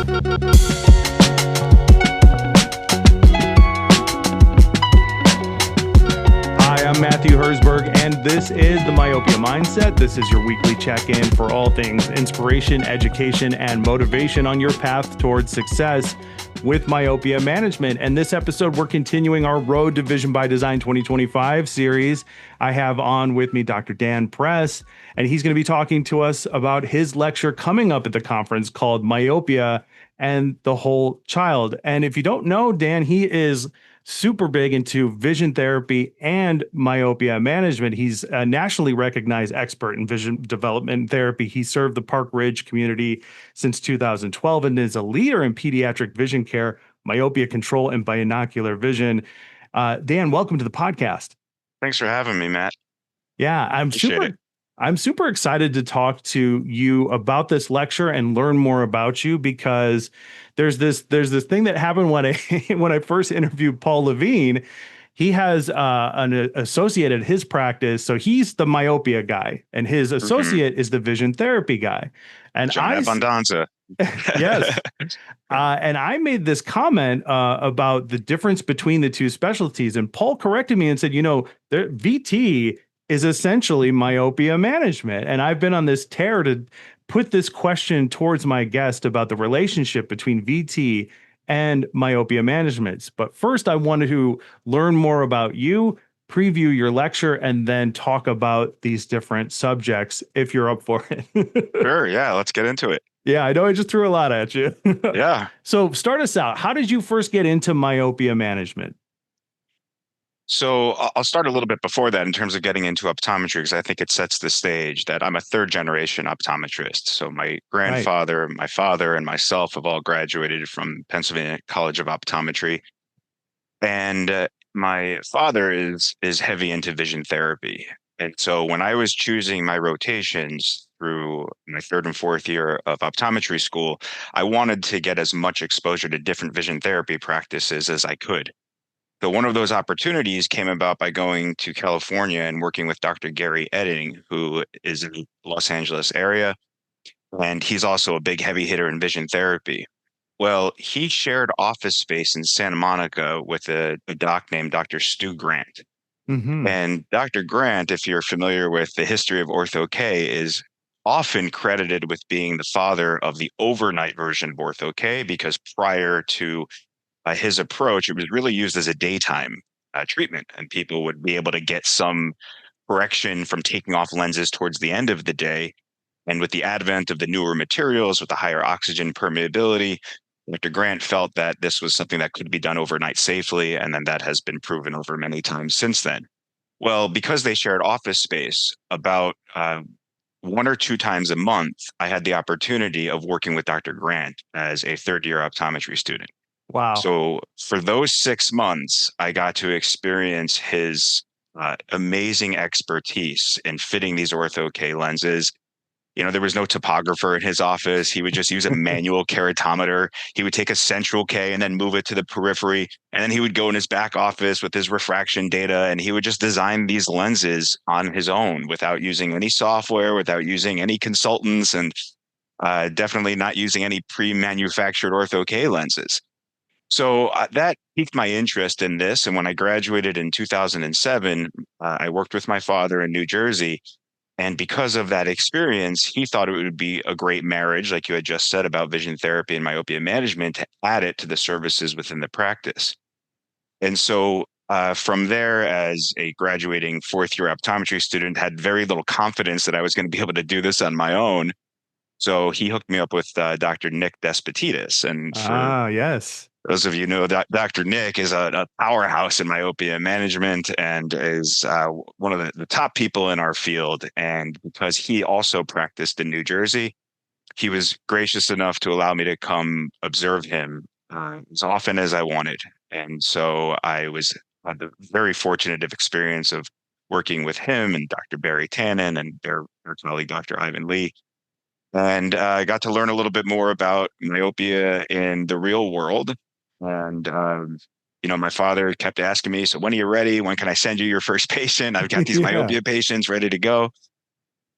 Hi, I'm Matthew Herzberg, and this is the Myopia Mindset. This is your weekly check-in for all things inspiration, education, and motivation on your path towards success with myopia management. And this episode, we're continuing our Road to Vision by Design 2025 series. I have on with me Dr. Dan Press, and he's going to be talking to us about his lecture coming up at the conference called Myopia and the Whole Child. And if you don't know, Dan, he is super big into vision therapy and myopia management. He's a nationally recognized expert in vision development and therapy. He served the Park Ridge community since 2012 and is a leader in pediatric vision care, myopia control, and binocular vision. Dan, welcome to the podcast. Thanks for having me, Matt. Yeah, I'm super excited to talk to you about this lecture and learn more about you, because there's this thing that happened when I first interviewed Paul Levine. He has an associate at his practice, so he's the myopia guy, and his associate is the vision therapy guy. And John Abundanza. Yes. And I made this comment about the difference between the two specialties, and Paul corrected me and said, VT is essentially myopia management. And I've been on this tear to put this question towards my guest about the relationship between VT and myopia management. But first, I wanted to learn more about you, preview your lecture, and then talk about these different subjects, if you're up for it. Sure. Yeah. Let's get into it. Yeah, I know I just threw a lot at you. Yeah. So start us out. How did you first get into myopia management? So I'll start a little bit before that in terms of getting into optometry, because I think it sets the stage that I'm a third generation optometrist. So my grandfather, my father, and myself have all graduated from Pennsylvania College of Optometry. And my father is heavy into vision therapy. And so when I was choosing my rotations through my third and fourth year of optometry school, I wanted to get as much exposure to different vision therapy practices as I could. So one of those opportunities came about by going to California and working with Dr. Gary Edding, who is in the Los Angeles area, and he's also a big heavy hitter in vision therapy. Well, he shared office space in Santa Monica with a doc named Dr. Stu Grant. Mm-hmm. And Dr. Grant, if you're familiar with the history of Ortho K, is often credited with being the father of the overnight version of Ortho K, because prior to his approach, it was really used as a daytime treatment, and people would be able to get some correction from taking off lenses towards the end of the day. And with the advent of the newer materials with the higher oxygen permeability, Dr. Grant felt that this was something that could be done overnight safely, and then that has been proven over many times since then. Well, because they shared office space, about 1 or 2 times a month, I had the opportunity of working with Dr. Grant as a third-year optometry student. Wow. So for those 6 months, I got to experience his amazing expertise in fitting these Ortho K lenses. There was no topographer in his office. He would just use a manual keratometer. He would take a central K and then move it to the periphery. And then he would go in his back office with his refraction data, and he would just design these lenses on his own without using any software, without using any consultants, and definitely not using any pre-manufactured Ortho K lenses. So that piqued my interest in this. And when I graduated in 2007, I worked with my father in New Jersey. And because of that experience, he thought it would be a great marriage, like you had just said about vision therapy and myopia management, to add it to the services within the practice. And so from there, as a graduating fourth year optometry student, had very little confidence that I was going to be able to do this on my own. So he hooked me up with Dr. Nick Despotidis. And Yes. Those of you know that Dr. Nick is a powerhouse in myopia management and is one of the top people in our field. And because he also practiced in New Jersey, he was gracious enough to allow me to come observe him as often as I wanted. And so I had the very fortunate experience of working with him and Dr. Barry Tannen and their colleague, Dr. Ivan Lee. And I got to learn a little bit more about myopia in the real world. And, my father kept asking me, so when are you ready? When can I send you your first patient? I've got these myopia patients ready to go.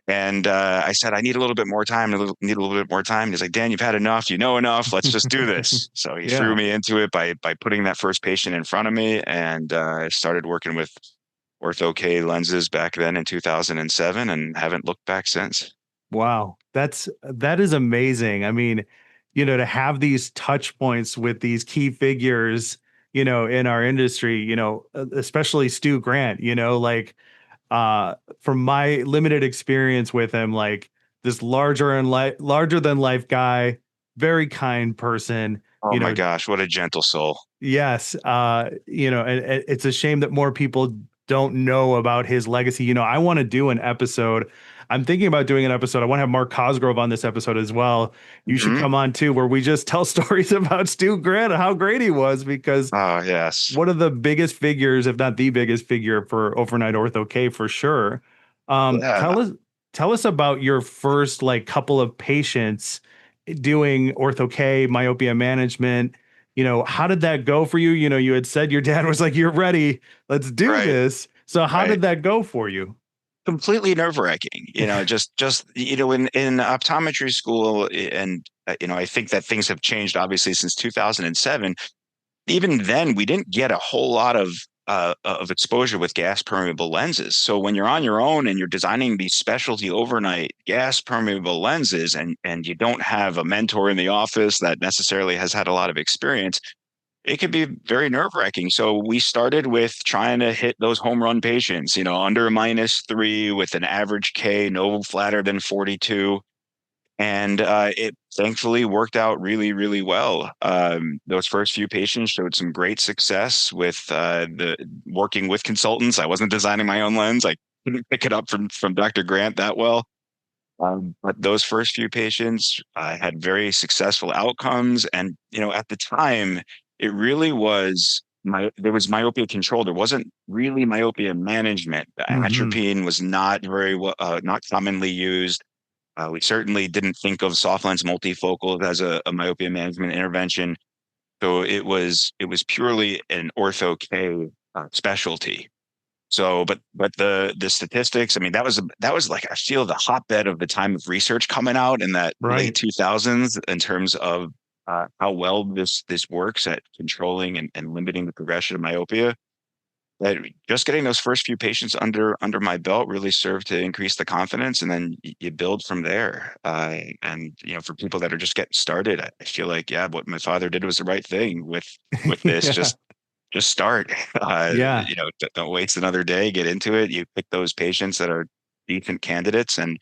And I said, I need a little bit more time, need a little bit more time. And he's like, Dan, you've had enough. You know enough. Let's just do this. So he threw Yeah. me into it by putting that first patient in front of me, and I started working with Ortho K lenses back then in 2007, and haven't looked back since. Wow. That is amazing. I mean, to have these touch points with these key figures, in our industry, especially Stu Grant, like from my limited experience with him, like this larger than life guy, very kind person, Oh you my know, gosh, what a gentle soul. yes, and it's a shame that more people don't know about his legacy. I want to do an episode. I'm thinking about doing an episode. I want to have Mark Cosgrove on this episode as well. You should Hmm. come on too, where we just tell stories about Stu Grant and how great he was, because Oh, yes. one of the biggest figures, if not the biggest figure for overnight ortho K for sure. Yeah. Tell us about your first like couple of patients doing ortho K myopia management. How did that go for you? You had said your dad was like, "You're ready, let's do Right. this." So how Right. did that go for you? Completely nerve-wracking, just in optometry school, and I think that things have changed obviously since 2007. Even then, we didn't get a whole lot of exposure with gas permeable lenses. So when you're on your own and you're designing these specialty overnight gas permeable lenses, and you don't have a mentor in the office that necessarily has had a lot of experience, it could be very nerve-wracking. So we started with trying to hit those home run patients, under a -3 with an average K no flatter than 42. And it thankfully worked out really, really well. Those first few patients showed some great success with the working with consultants. I wasn't designing my own lens. I couldn't pick it up from Dr. Grant that well. But those first few patients had very successful outcomes, and at the time, it really was there was myopia control. There wasn't really myopia management. The Hmm. atropine was not very well, not commonly used. We certainly didn't think of soft lens multifocal as a myopia management intervention. So it was purely an ortho K specialty. So, but the statistics, I mean, that was like, I feel, the hotbed of the time of research coming out in that late Right. 2000s in terms of how well this works at controlling and limiting the progression of myopia. That just getting those first few patients under my belt really served to increase the confidence, and then you build from there. And for people that are just getting started, I feel like, yeah, what my father did was the right thing with this. Yeah. Just start. Yeah. Don't waste another day. Get into it. You pick those patients that are decent candidates, and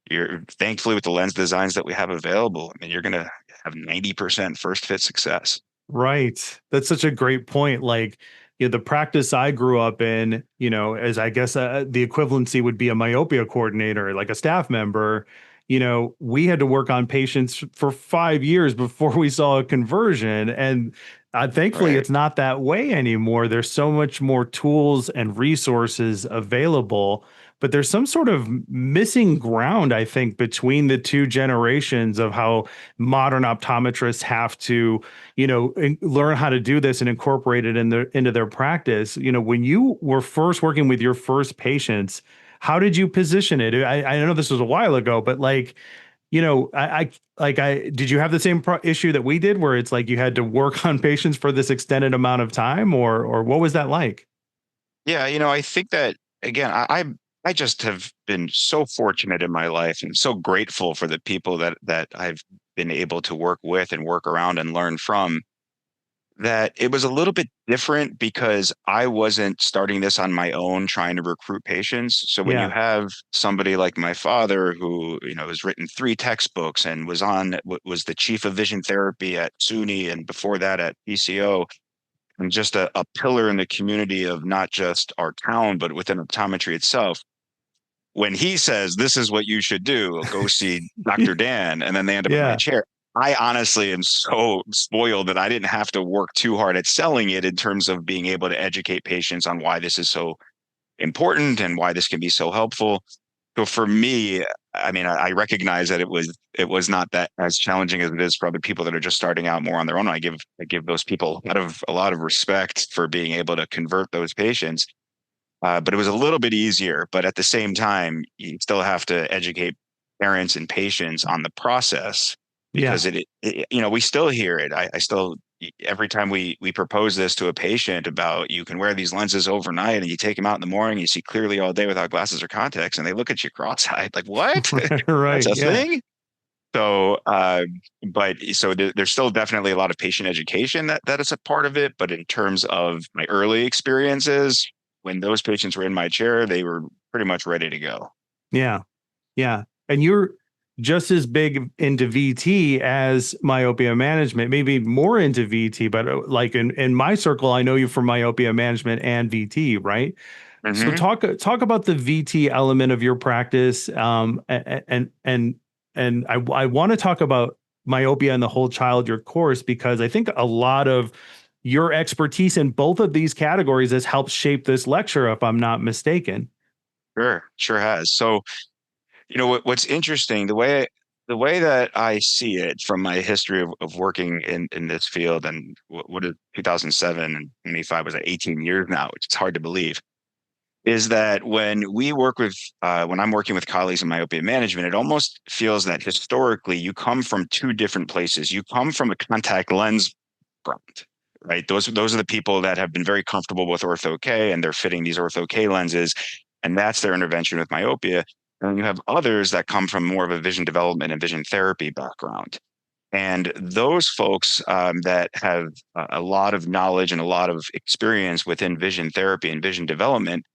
you're thankfully with the lens designs that we have available. I mean, you're gonna have 90% first fit success. Right. That's such a great point. Like, the practice I grew up in, as I guess the equivalency would be a myopia coordinator, like a staff member. We had to work on patients for 5 years before we saw a conversion. And thankfully, Right. it's not that way anymore. There's so much more tools and resources available, but there's some sort of missing ground, I think, between the two generations of how modern optometrists have to learn how to do this and incorporate it into their practice. When you were first working with your first patients, how did you position it? I know this was a while ago, but like, I did you have the same issue that we did, where it's like you had to work on patients for this extended amount of time, or what was that like? Yeah, I think that, again, I just have been so fortunate in my life and so grateful for the people that I've been able to work with and work around and learn from, that it was a little bit different because I wasn't starting this on my own trying to recruit patients. So when you Yeah. have somebody like my father who, has written 3 textbooks and was the chief of vision therapy at SUNY and before that at PCO, and just a pillar in the community of not just our town, but within optometry itself. When he says, this is what you should do, go see Dr. Dan, and then they end up in my Yeah. chair. I honestly am so spoiled that I didn't have to work too hard at selling it in terms of being able to educate patients on why this is so important and why this can be so helpful. So for me, I mean, I recognize that it was not that as challenging as it is for other people that are just starting out more on their own. I give those people a lot of respect for being able to convert those patients. but it was a little bit easier. But at the same time, you still have to educate parents and patients on the process because Yeah. we still hear it. I still, every time we propose this to a patient about you can wear these lenses overnight and you take them out in the morning, you see clearly all day without glasses or contacts, and they look at you cross-eyed like, what? That's Right. a Yeah. thing? So, there's still definitely a lot of patient education that is a part of it. But in terms of my early experiences, when those patients were in my chair, they were pretty much ready to go. Yeah. Yeah. And you're just as big into VT as myopia management, maybe more into VT, but like in my circle, I know you from myopia management and VT, right? So Hmm. talk about the VT element of your practice, and I want to talk about myopia and the whole child, your course, because I think a lot of your expertise in both of these categories has helped shape this lecture, if I'm not mistaken. Sure has. So, what's interesting, the way that I see it from my history of working in this field, and what is 2007 and 25 was that 18 years now, which is hard to believe, is that when I'm working with colleagues in myopia management, it almost feels that historically you come from two different places. You come from a contact lens background, right? Those are the people that have been very comfortable with ortho K and they're fitting these ortho K lenses, and that's their intervention with myopia. And you have others that come from more of a vision development and vision therapy background. And those folks that have a lot of knowledge and a lot of experience within vision therapy and vision development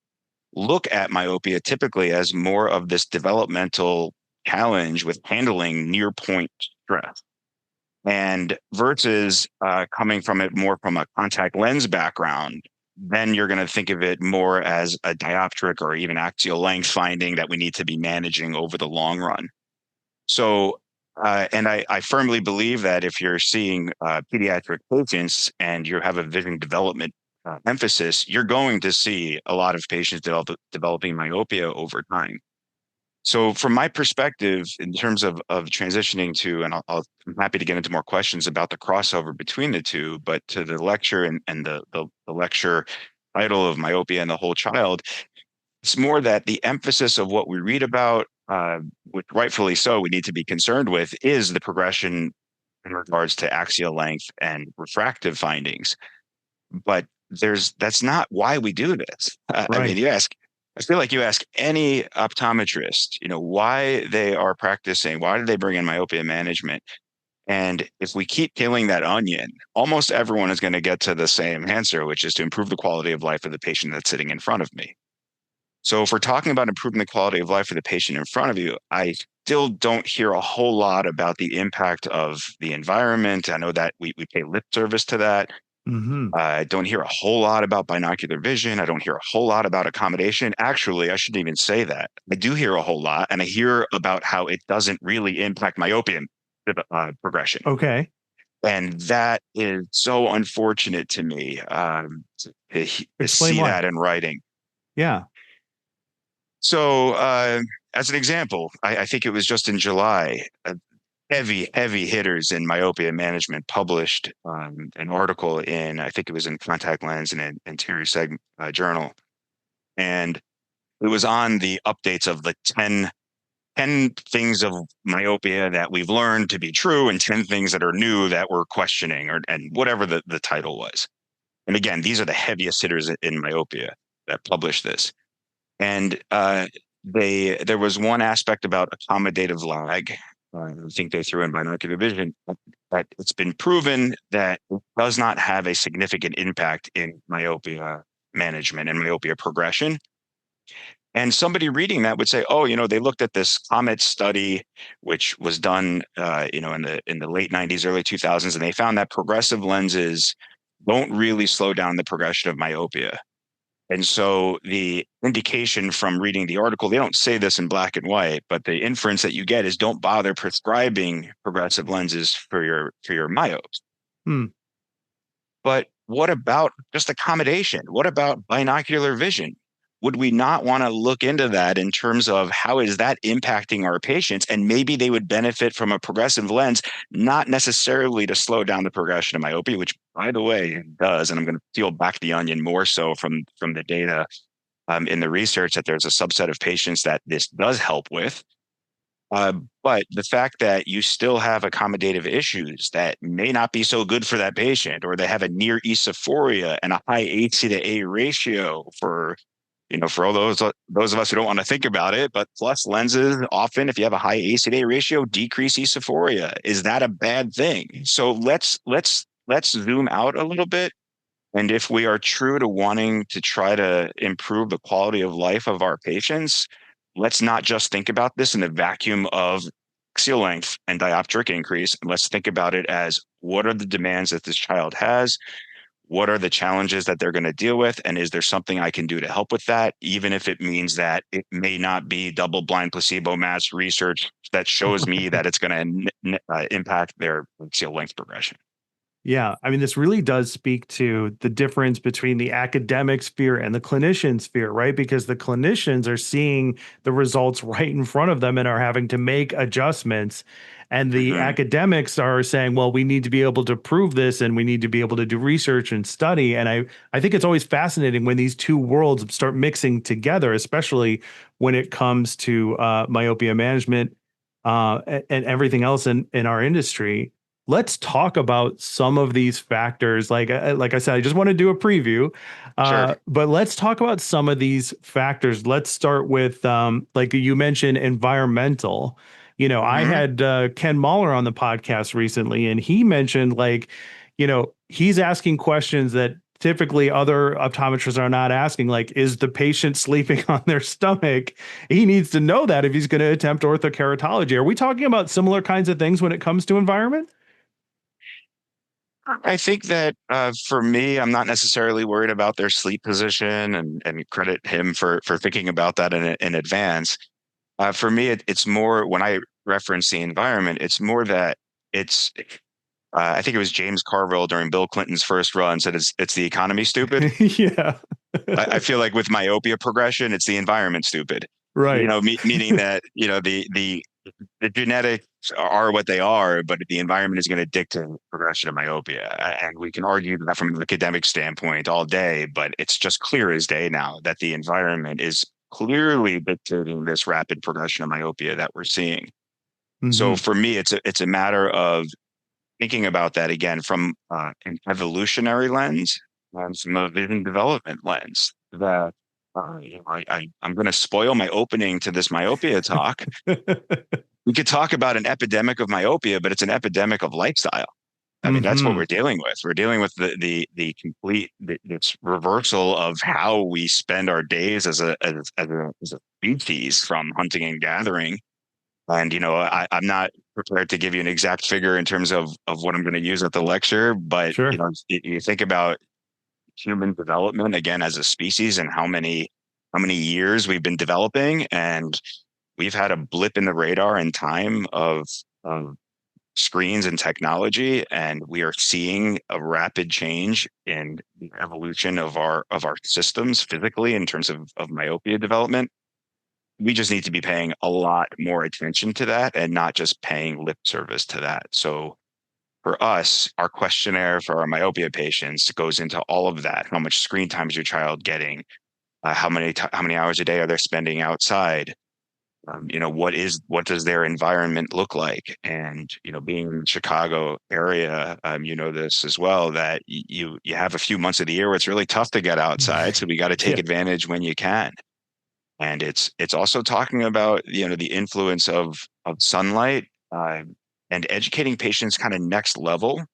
look at myopia typically as more of this developmental challenge with handling near point stress. And versus coming from it more from a contact lens background, then you're going to think of it more as a dioptric or even axial length finding that we need to be managing over the long run. So, and I firmly believe that if you're seeing pediatric patients and you have a vision development emphasis, you're going to see a lot of patients developing myopia over time. So, from my perspective, in terms of transitioning to, and I'm happy to get into more questions about the crossover between the two, but to the lecture and the lecture title of myopia and the whole child, it's more that the emphasis of what we read about, which rightfully so, we need to be concerned with, is the progression in regards to axial length and refractive findings. But that's not why we do this. I mean, Right. I feel like you ask any optometrist, why they are practicing, why do they bring in myopia management? And if we keep peeling that onion, almost everyone is going to get to the same answer, which is to improve the quality of life of the patient that's sitting in front of me. So if we're talking about improving the quality of life for the patient in front of you, I still don't hear a whole lot about the impact of the environment. I know that we pay lip service to that. Hmm. I don't hear a whole lot about binocular vision. I don't hear a whole lot about accommodation. Actually, I shouldn't even say that. I do hear a whole lot, and I hear about how it doesn't really impact myopia progression. Okay. And that is so unfortunate to me to Explain see why. that in writing. Yeah. So, as an example, I think it was just in July, heavy hitters in myopia management published an article in, I think it was in Contact Lens and an anterior segment journal. And it was on the updates of the 10 things of myopia that we've learned to be true and 10 things that are new that we're questioning, and whatever the title was. And again, these are the heaviest hitters in myopia that published this. And there was one aspect about accommodative lag. I think they threw in binocular vision. That it's been proven that it does not have a significant impact in myopia management and myopia progression. And somebody reading that would say, "Oh, they looked at this COMET study, which was done, in the late '90s, early 2000s, and they found that progressive lenses don't really slow down the progression of myopia." And so the indication from reading the article, they don't say this in black and white, but the inference that you get is don't bother prescribing progressive lenses for your myopes. Hmm. But what about just accommodation? What about binocular vision? Would we not want to look into that in terms of how is that impacting our patients? And maybe they would benefit from a progressive lens, not necessarily to slow down the progression of myopia, which by the way, it does. And I'm going to peel back the onion more so from the data in the research that there's a subset of patients that this does help with. Uh, but the fact that you still have accommodative issues that may not be so good for that patient, or they have a near esophoria and a high AC to A ratio for all those of us who don't want to think about it, but plus lenses often, if you have a high AC to A ratio, decrease esophoria. Is that a bad thing? So let's zoom out a little bit. And if we are true to wanting to try to improve the quality of life of our patients, let's not just think about this in the vacuum of axial length and dioptric increase. Let's think about it as, what are the demands that this child has? What are the challenges that they're going to deal with? And is there something I can do to help with that? Even if it means that it may not be double blind placebo matched research that shows me that it's going to impact their axial length progression. Yeah, I mean, this really does speak to the difference between the academic sphere and the clinician sphere, right? Because the clinicians are seeing the results right in front of them and are having to make adjustments. And the Mm-hmm. academics are saying, well, we need to be able to prove this and we need to be able to do research and study. And I think it's always fascinating when these two worlds start mixing together, especially when it comes to myopia management and everything else in our industry. Let's talk about some of these factors. Like I said, I just want to do a preview, Sure. but let's talk about some of these factors. Let's start with like you mentioned, environmental. I Mm-hmm. had Ken Mahler on the podcast recently, and he mentioned he's asking questions that typically other optometrists are not asking. Like, is the patient sleeping on their stomach? He needs to know that if he's going to attempt orthokeratology. Are we talking about similar kinds of things when it comes to environment? I think that for me, I'm not necessarily worried about their sleep position, and credit him for thinking about that in advance. For me, it's more when I reference the environment, it's more that it's. I think it was James Carville during Bill Clinton's first run said it's the economy stupid. Yeah. I feel like with myopia progression, it's the environment stupid. Right. Meaning that the genetics are what they are, but the environment is going to dictate progression of myopia. And we can argue that from an academic standpoint all day, but it's just clear as day now that the environment is clearly dictating this rapid progression of myopia that we're seeing. So Hmm. for me, it's a matter of thinking about that again from an evolutionary lens and from a vision development lens. That I'm going to spoil my opening to this myopia talk. We could talk about an epidemic of myopia, but it's an epidemic of lifestyle. I mean, that's what Hmm. we're dealing with. We're dealing with the complete this reversal of how we spend our days as a species, from hunting and gathering. And I'm not prepared to give you an exact figure in terms of what I'm going to use at the lecture, but Sure. you think about human development again as a species and how many years we've been developing, and we've had a blip in the radar in time of screens and technology, and we are seeing a rapid change in the evolution of our systems physically in terms of myopia development. We just need to be paying a lot more attention to that and not just paying lip service to that. So for us, our questionnaire for our myopia patients goes into all of that. How much screen time is your child getting? How many hours a day are they spending outside? What does their environment look like? And being in the Chicago area, you know this as well, that you have a few months of the year where it's really tough to get outside, so we got to take Yeah. advantage when you can. And it's also talking about the influence of sunlight, and educating patients kind of next level,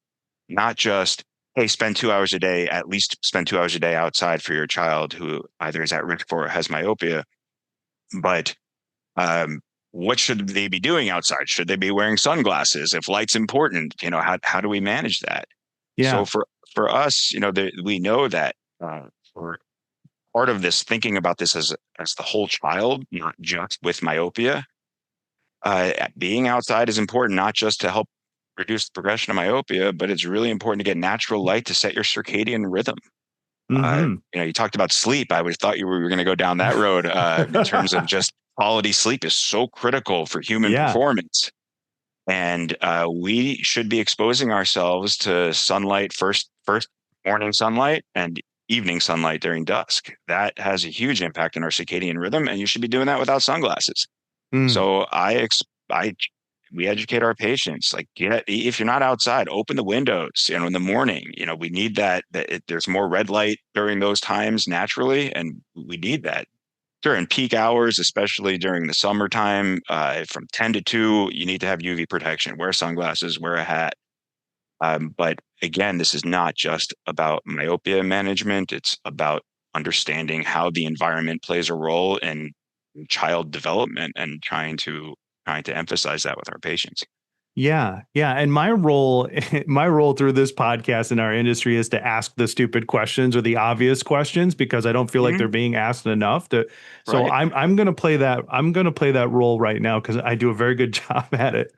not just, hey, spend 2 hours a day, at least spend 2 hours a day outside for your child who either is at risk for or has myopia, but um, what should they be doing outside? Should they be wearing sunglasses? If light's important, how do we manage that? So Yeah. for us, we know that for part of this, thinking about this as the whole child, not just with myopia, being outside is important, not just to help reduce the progression of myopia, but it's really important to get natural light to set your circadian rhythm. Hmm. You talked about sleep. I would have thought you were going to go down that road in terms of just quality sleep is so critical for human Yeah. performance. And we should be exposing ourselves to sunlight first morning sunlight. And evening sunlight during dusk. That has a huge impact on our circadian rhythm, and you should be doing that without sunglasses. Mm. So I we educate our patients like if you're not outside, open the windows, in the morning. We need there's more red light during those times naturally, and we need that during peak hours, especially during the summertime, from 10 to 2. You need to have UV protection, wear sunglasses, wear a hat. But again, this is not just about myopia management. It's about understanding how the environment plays a role in child development and trying to emphasize that with our patients. Yeah, yeah. And my role, my role through this podcast in our industry is to ask the stupid questions or the obvious questions because I don't feel like they're Mhm. being asked enough. So Right. I'm gonna play that. I'm gonna play that role right now because I do a very good job at it.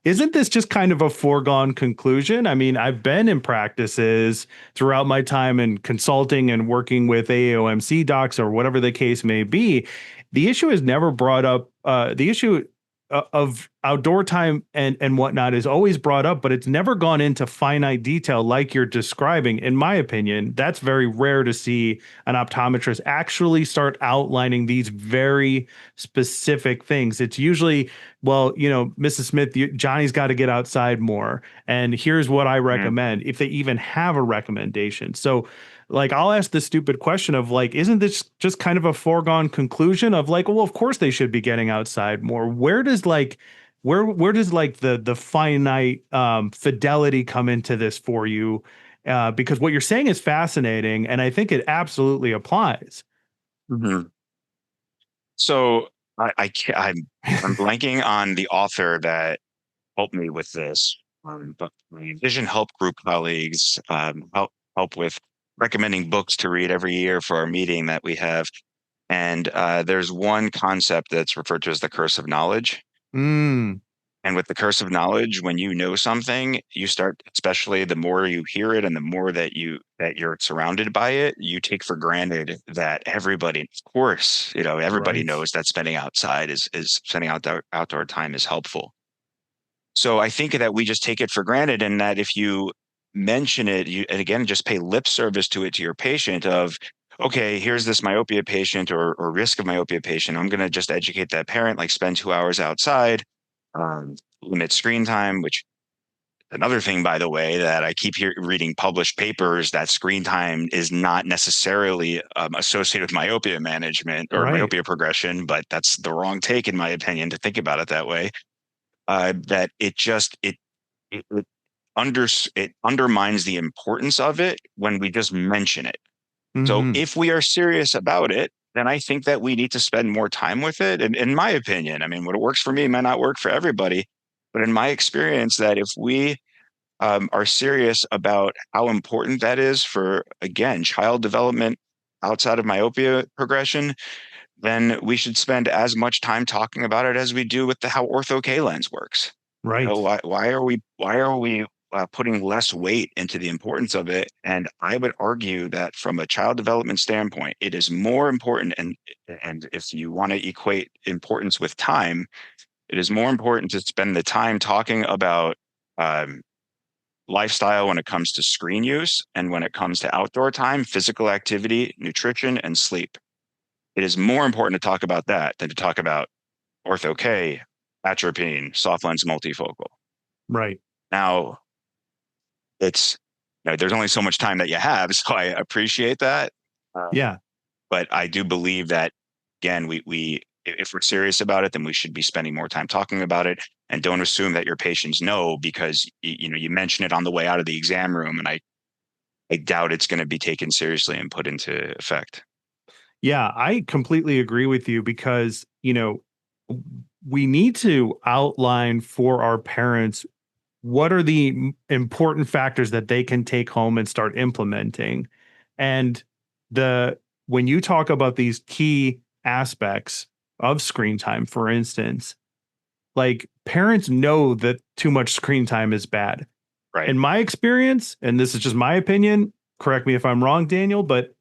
Isn't this just kind of a foregone conclusion? I mean, I've been in practices throughout my time in consulting and working with AOMC docs or whatever the case may be. The issue is never brought up. The issue of outdoor time and whatnot is always brought up, but it's never gone into finite detail like you're describing. In my opinion, that's very rare to see an optometrist actually start outlining these very specific things. It's usually, well, Mrs. Smith, Johnny's got to get outside more, and here's what I Mhm. recommend, if they even have a recommendation. So like I'll ask the stupid question of like, isn't this just kind of a foregone conclusion of like, well, of course they should be getting outside more. Where does like the finite fidelity come into this for you? Because what you're saying is fascinating, and I think it absolutely applies. Mhm. So I can't, I'm blanking on the author that helped me with this, but my Vision Help Group colleagues help with recommending books to read every year for our meeting that we have. And there's one concept that's referred to as the curse of knowledge. Mm, And with the curse of knowledge, when you know something, you start, especially the more you hear it and the more that you're surrounded by it, you take for granted that everybody, of course, everybody right. knows that spending outside is spending outdoor time is helpful. So I think that we just take it for granted, and that if you mention it, and again, just pay lip service to it to your patient of, okay, here's this myopia patient or risk of myopia patient. I'm going to just educate that parent, like spend 2 hours outside, limit screen time, which another thing, by the way, that I keep reading published papers that screen time is not necessarily associated with myopia management or Right. myopia progression, but that's the wrong take, in my opinion, to think about it that way. That it under it undermines the importance of it when we just mention it. So Hmm. if we are serious about it, then I think that we need to spend more time with it. And in my opinion, I mean, what works for me might not work for everybody, but in my experience, that if we are serious about how important that is for, again, child development outside of myopia progression, then we should spend as much time talking about it as we do with the how ortho K lens works. Right. Why are we putting less weight into the importance of it? And I would argue that from a child development standpoint, it is more important. And if you want to equate importance with time, it is more important to spend the time talking about um, lifestyle when it comes to screen use, and when it comes to outdoor time, physical activity, nutrition, and sleep. It is more important to talk about that than to talk about ortho K, atropine, soft lens multifocal. Right. Now, it's there's only so much time that you have, so I appreciate that. Yeah. But I do believe that, again, we if we're serious about it, then we should be spending more time talking about it, and don't assume that your patients know because you mention it on the way out of the exam room, and I doubt it's going to be taken seriously and put into effect. Yeah, I completely agree with you because, we need to outline for our parents what are the important factors that they can take home and start implementing. And the when you talk about these key aspects of screen time, for instance, like parents know that too much screen time is bad. Right. In my experience, and this is just my opinion, correct me if I'm wrong, Daniel, but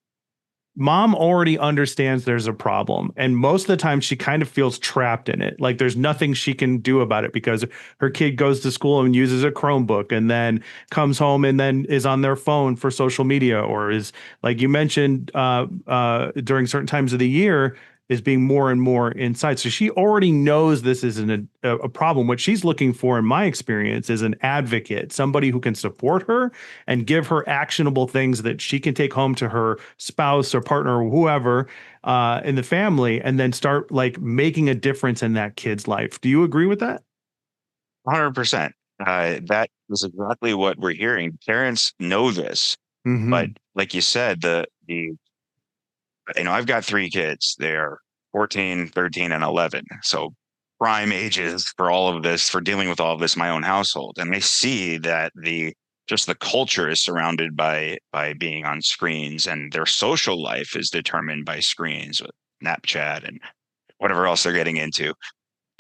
mom already understands there's a problem. And most of the time she kind of feels trapped in it. Like there's nothing she can do about it because her kid goes to school and uses a Chromebook and then comes home and then is on their phone for social media, or is, like you mentioned, during certain times of the year, is being more and more inside. So she already knows this isn't a problem. What she's looking for, in my experience, is an advocate, somebody who can support her and give her actionable things that she can take home to her spouse or partner or whoever in the family, and then start like making a difference in that kid's life. Do you agree with that? 100%. That is exactly what we're hearing. Parents know this, but Mm-hmm. like you said, I've got three kids. They're 14, 13, and 11. So prime ages for all of this, for dealing with all of this in my own household. And I see that just the culture is surrounded by being on screens, and their social life is determined by screens with Snapchat and whatever else they're getting into.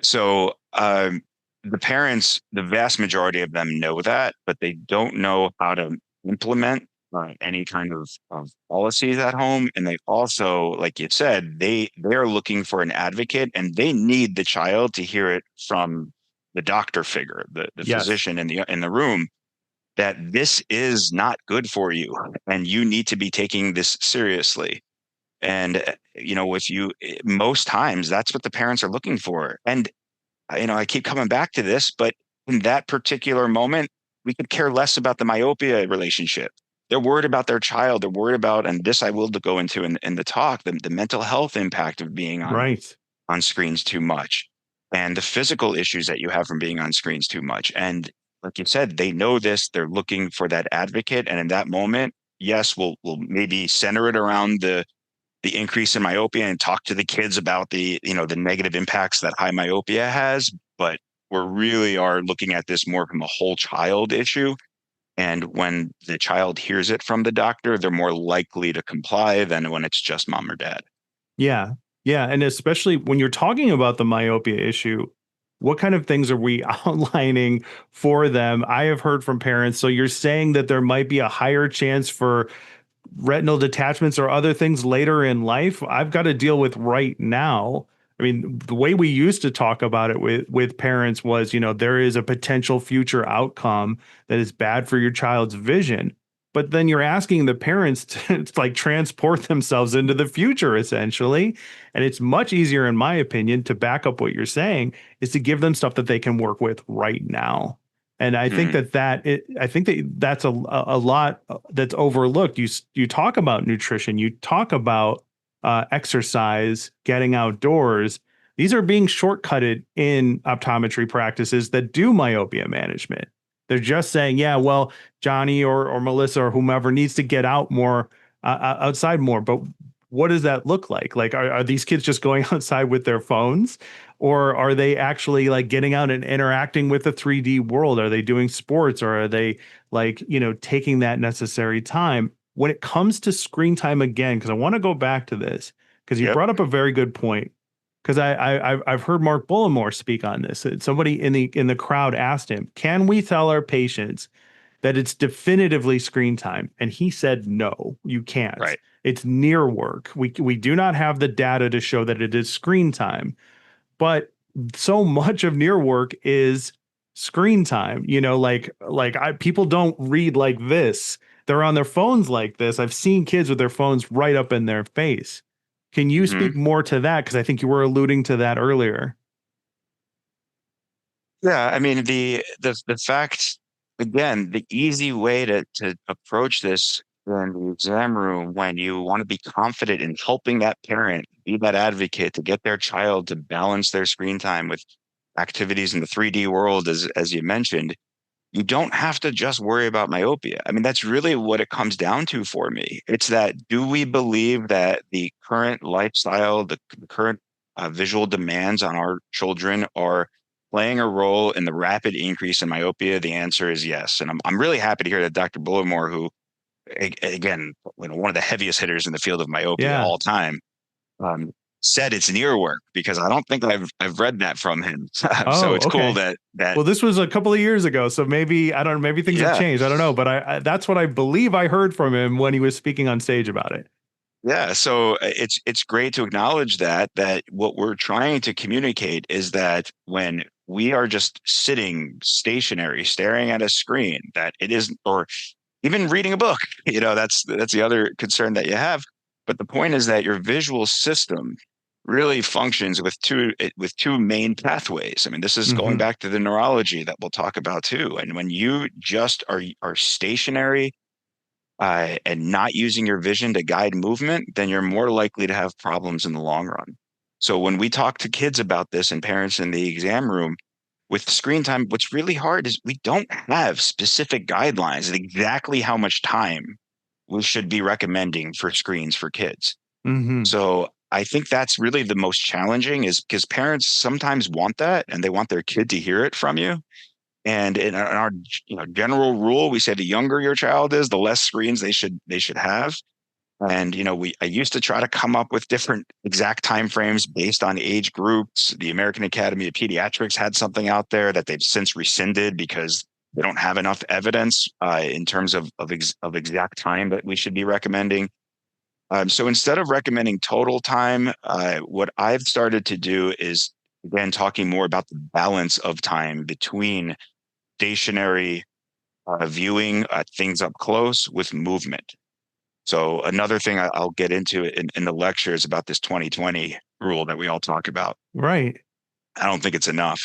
So the parents, the vast majority of them know that, but they don't know how to implement any kind of policies at home. And they also, like you said, they're looking for an advocate, and they need the child to hear it from the doctor figure, the Yes. physician in the room, that this is not good for you, and you need to be taking this seriously. And if you most times that's what the parents are looking for. And I keep coming back to this, but in that particular moment, we could care less about the myopia relationship. They're worried about their child. They're worried about, and this I will go into in the talk, the mental health impact of being Right. on screens too much, and the physical issues that you have from being on screens too much. And like you said, they know this. They're looking for that advocate. And in that moment, yes, we'll maybe center it around the increase in myopia and talk to the kids about the negative impacts that high myopia has, but we really are looking at this more from a whole child issue. And when the child hears it from the doctor, they're more likely to comply than when it's just mom or dad. Yeah. Yeah. And especially when you're talking about the myopia issue, what kind of things are we outlining for them? I have heard from parents. So you're saying that there might be a higher chance for retinal detachments or other things later in life I've got to deal with right now. I mean, the way we used to talk about it with parents was, there is a potential future outcome that is bad for your child's vision. But then you're asking the parents to like transport themselves into the future essentially. And it's much easier, in my opinion, to back up what you're saying, is to give them stuff that they can work with right now. And I think Mhm. I think that that's a lot that's overlooked. You talk about nutrition, you talk about exercise, getting outdoors. These are being shortcutted in optometry practices that do myopia management. They're just saying, yeah, well, Johnny or Melissa or whomever needs to get out more, outside more. But what does that look like? Like, are these kids just going outside with their phones? Or are they actually like getting out and interacting with the 3D world? Are they doing sports, or are they like, taking that necessary time? When it comes to screen time again, because I want to go back to this, because you Yep. brought up a very good point. Because I've heard Mark Bullimore speak on this. Somebody in the crowd asked him, "Can we tell our patients that it's definitively screen time?" And he said, "No, you can't. Right. It's near work. We do not have the data to show that it is screen time." But so much of near work is screen time. People don't read like this. They're on their phones like this. I've seen kids with their phones right up in their face. Can you Mhm. speak more to that? Because I think you were alluding to that earlier. Yeah, I mean the fact, again, the easy way to approach this in the exam room, when you want to be confident in helping that parent be that advocate to get their child to balance their screen time with activities in the 3D world, as you mentioned, you don't have to just worry about myopia. I mean, that's really what it comes down to for me. It's that, do we believe that the current lifestyle, the current visual demands on our children are playing a role in the rapid increase in myopia? The answer is yes. And I'm really happy to hear that Dr. Bullimore, who, again, one of the heaviest hitters in the field of myopia Yeah. all time, um, said it's near work, because I don't think I've read that from him. So Oh, it's cool okay. that Well, this was a couple of years ago, so maybe I don't know. Maybe things have yeah. changed. I don't know, but I that's what I believe I heard from him when he was speaking on stage about it. Yeah, so it's great to acknowledge that what we're trying to communicate is that when we are just sitting stationary, staring at a screen, that it isn't, or even reading a book, that's the other concern that you have. But the point is that your visual system really functions with two main pathways. I mean, this is going Hmm. back to the neurology that we'll talk about too. And when you just are stationary and not using your vision to guide movement, then you're more likely to have problems in the long run. So when we talk to kids about this and parents in the exam room with screen time, what's really hard is we don't have specific guidelines of exactly how much time we should be recommending for screens for kids. Hmm. So I think that's really the most challenging is because parents sometimes want that and they want their kid to hear it from you. And in our general rule, we say the younger your child is, the less screens they should have. And we I used to try to come up with different exact time frames based on age groups. The American Academy of Pediatrics had something out there that they've since rescinded because they don't have enough evidence in terms of exact time that we should be recommending. So instead of recommending total time, what I've started to do is again talking more about the balance of time between stationary viewing things up close with movement. So another thing I'll get into in the lecture is about this 2020 rule that we all talk about. Right. I don't think it's enough.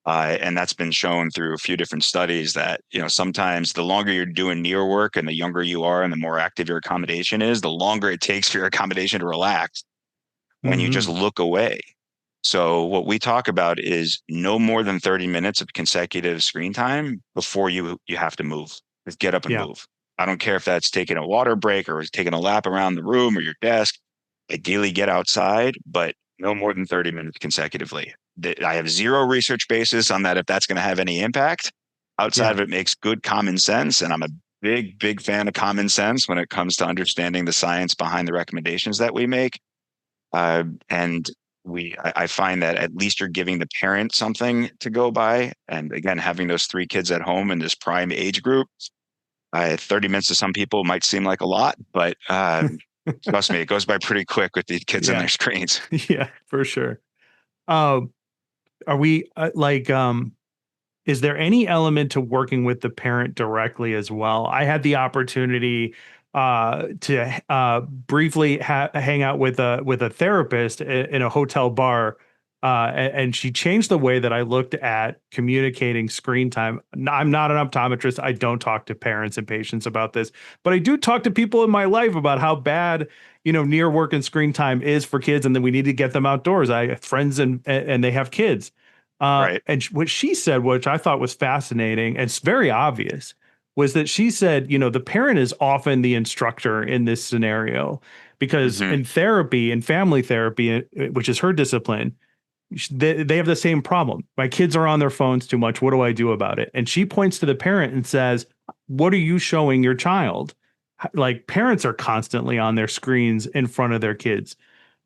And that's been shown through a few different studies that, sometimes the longer you're doing near work and the younger you are and the more active your accommodation is, the longer it takes for your accommodation to relax when you just Hmm. look away. So what we talk about is no more than 30 minutes of consecutive screen time before you have to move. Just get up and Yeah. move. I don't care if that's taking a water break or taking a lap around the room or your desk. Ideally, get outside, but no more than 30 minutes consecutively. I have zero research basis on that if that's going to have any impact. Outside Yeah. of it makes good common sense, and I'm a big fan of common sense when it comes to understanding the science behind the recommendations that we make. And I find that at least you're giving the parent something to go by. And again, having those three kids at home in this prime age group, 30 minutes to some people might seem like a lot, but trust me, it goes by pretty quick with these kids and Yeah. their screens. Yeah, for sure. Um, are we is there any element to working with the parent directly as well? I had the opportunity to briefly hang out with a therapist in a hotel bar, and she changed the way that I looked at communicating screen time. I'm not an optometrist. I don't talk to parents and patients about this, but I do talk to people in my life about how bad near work and screen time is for kids, and then we need to get them outdoors. I have friends and they have kids, Right. and what she said, which I thought was fascinating and it's very obvious, was that she said, the parent is often the instructor in this scenario because Hmm. in therapy and family therapy, which is her discipline, they have the same problem. My kids are on their phones too much. What do I do about it? And she points to the parent and says, what are you showing your child? Like parents are constantly on their screens in front of their kids.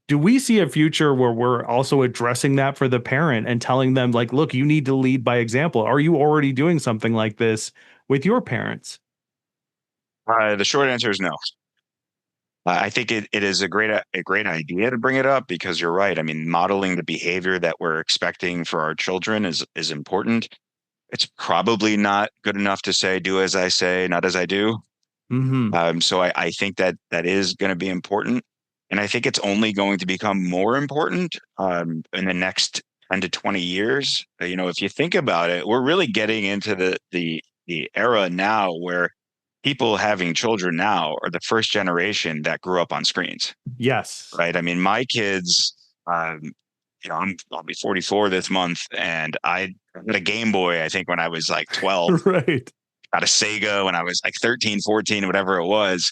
Do we see a future where we're also addressing that for the parent and telling them, like, look, you need to lead by example? Are you already doing something like this with your parents? The short answer is no. I think it is a great idea to bring it up because you're right. I mean, modeling the behavior that we're expecting for our children is important. It's probably not good enough to say, do as I say, not as I do. Hmm. So I think that is going to be important. And I think it's only going to become more important in the next 10 to 20 years. If you think about it, we're really getting into the era now where people having children now are the first generation that grew up on screens, Yes. right? I mean, my kids, um, I'll be 44 this month, and I had a Game Boy, I think, when I was like 12, Right. got a Sega when I was like 13, 14, whatever it was.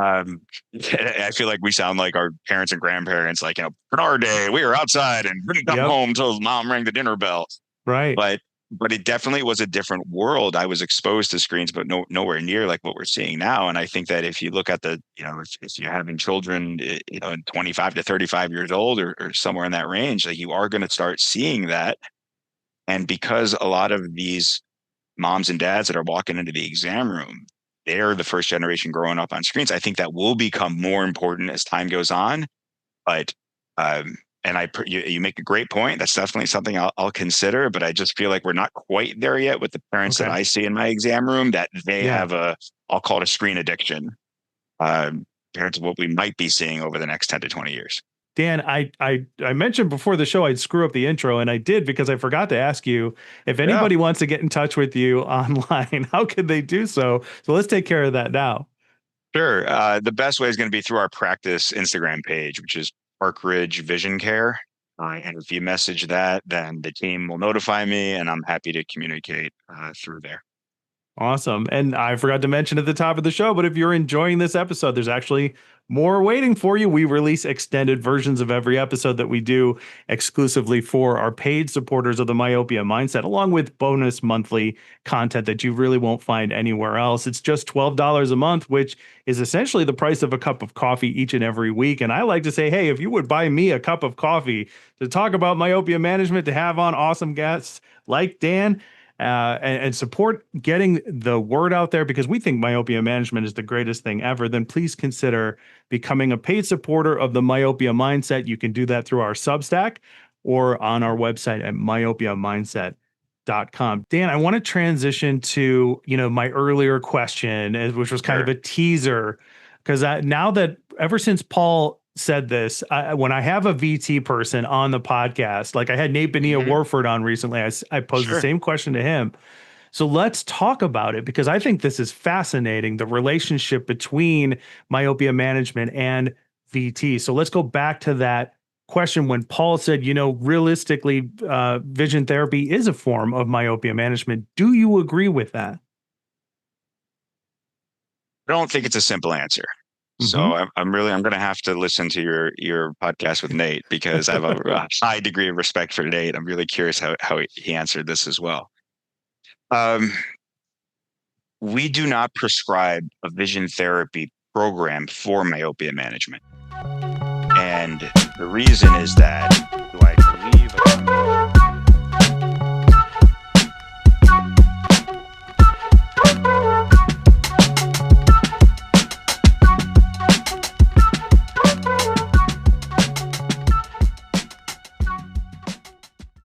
Um, I feel like we sound like our parents and grandparents, like, in our day, we were outside and didn't come Yep. home till mom rang the dinner bell. Right. But but it definitely was a different world. I was exposed to screens, but nowhere near like what we're seeing now. And I think that if you look at if you're having children, 25 to 35 years old or somewhere in that range, like you are going to start seeing that. And because a lot of these moms and dads that are walking into the exam room, they're the first generation growing up on screens. I think that will become more important as time goes on. But and you make a great point. That's definitely something I'll consider. But I just feel like we're not quite there yet with the parents that I see in my exam room, that they have I'll call it a screen addiction, compared to what we might be seeing over the next 10 to 20 years. Dan, I mentioned before the show I'd screw up the intro, and I did because I forgot to ask you if anybody wants to get in touch with you online, how could they do so? So let's take care of that now. Sure. The best way is going to be through our practice Instagram page, which is Park Ridge Vision Care. And if you message that, then the team will notify me, and I'm happy to communicate through there. Awesome. And I forgot to mention at the top of the show, but if you're enjoying this episode, there's actually more waiting for you. We release extended versions of every episode that we do exclusively for our paid supporters of the Myopia Mindset, along with bonus monthly content that you really won't find anywhere else. It's just $12 a month, which is essentially the price of a cup of coffee each and every week. And I like to say, hey, if you would buy me a cup of coffee to talk about myopia management, to have on awesome guests like Dan, and support getting the word out there, because we think myopia management is the greatest thing ever, then please consider becoming a paid supporter of the Myopia Mindset. You can do that through our Substack or on our website at myopiamindset.com. Dan, I want to transition to, my earlier question, which was kind of a teaser, because now that ever since Paul said this, when I have a VT person on the podcast, like I had Nate Benia-Warford on recently, I posed the same question to him. So let's talk about it, because I think this is fascinating, the relationship between myopia management and VT. So let's go back to that question when Paul said, realistically, vision therapy is a form of myopia management. Do you agree with that? I don't think it's a simple answer. So I'm going to have to listen to your podcast with Nate, because I have a high degree of respect for Nate. I'm really curious how he answered this as well. We do not prescribe a vision therapy program for myopia management. And the reason is that, do I believe